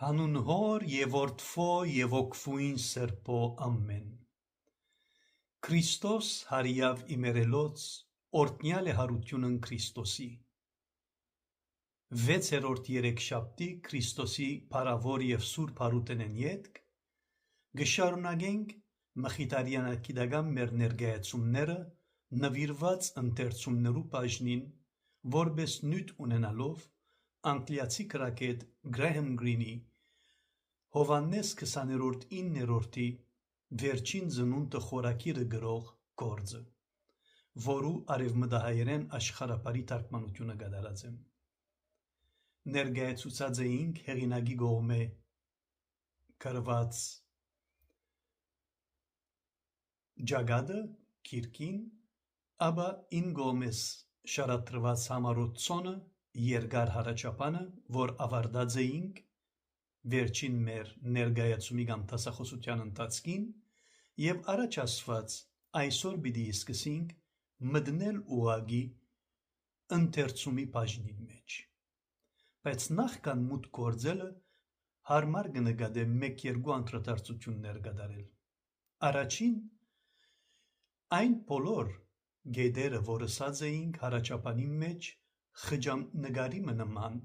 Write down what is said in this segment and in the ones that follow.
Հանուն Հոր և Որդվո և Օգվուին Սրբո ամեն։ Քրիստոս հարիավ իմերելոց, օրտնյալ է հարությունն Քրիստոսի։ 6-րդ երեքշաբթի Քրիստոսի փառավոր և սուրբ հարութենեն ետք գշարունակենք մխիթարյանակիդական մեր ներկայացումները նվիրված ընթերցումներու բաժնին, որպես նյութ ունենալով անգլիացի գրագետ Գրեհեմ Գրինի Հովհաննես 20:9 վերջին ծնունդը խորագիրը գրող գործը, որու արևմտահայերեն աշխարհապարի թարգմանությունը կատարած եմ։ Ներկայացուցած էինք հեղինակի կողմէ գրված ճակատը գիրքին, ապա իմ կողմես շարադրված համառոցությունը երկար հառաչապանը, որ ավարտած էինք վերջին մեր ներկայացումի կամ դասախոսության ընթացքին, եւ առաջ ասված այսօր պիտի սկսենք մտնել ուղագի ընթերցումի բաժնին մեջ։ Բայց նախքան մուտք գործելը հարմար կնկատեմ 1-2 անդրադարձություններ կատարել։ Առաջին, այն բոլոր գետերը, որ ասած էինք հառաչապանի մեջ խճանկարի նման,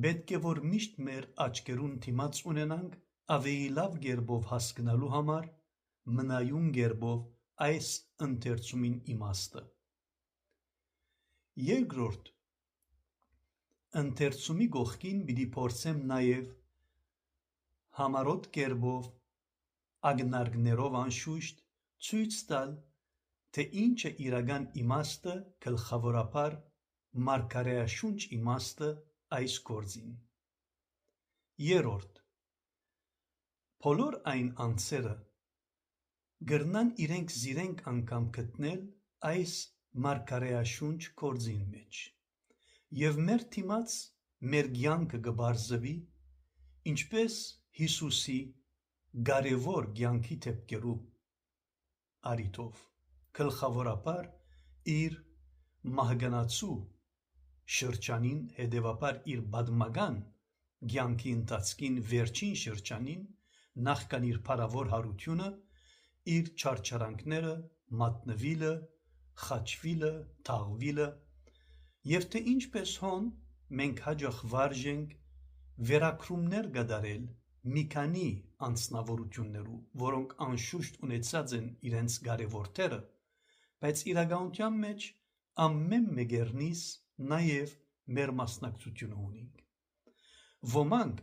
պետք է որ միշտ մեր աչքերուն դիմաց ունենանք ավելի լավ կերպով հասկանալու համար մնայուն կերպով այս ընթերցումին իմաստը։ Երկրորդ, ընթերցումի կողքին պիտի փորձեմ նաև համառոտ կերպով ակնարկներով անշուշտ ցույց տալ, թե ինչ է իրական իմաստը, գլխավորաբար մարգարեաշունչ իմաստը այս գործին։ Երրորդ, բոլոր այն անձերը կրնան իրենք զիրենք անգամ գտնել այս մարգարեաշունչ գործին մեջ, և մեր դիմաց մեր կյանքը կպարզվի ինչպես Հիսուսի կարևոր կյանքի դեպքերու առիթով, գլխավորաբար իր մահկանացու շրջանին, հետևաբար իր պատմական կյանքի ընթացքին վերջին շրջանին, նախքան իր փառավոր հարությունը, իր չարչարանքները, մատնվիլը, խաչվիլը, թաղվիլը, և թե ինչպես հոն մենք հաճախ վարժենք վերագրումներ կատարել մի քանի անձնավորություններու, որոնք անշուշտ ունեցած են իրենց կարևոր դերը, բայց իրականության մեջ ամեն մեկերնից նաև մեր մասնակցությունը ունենք։ Ոմանք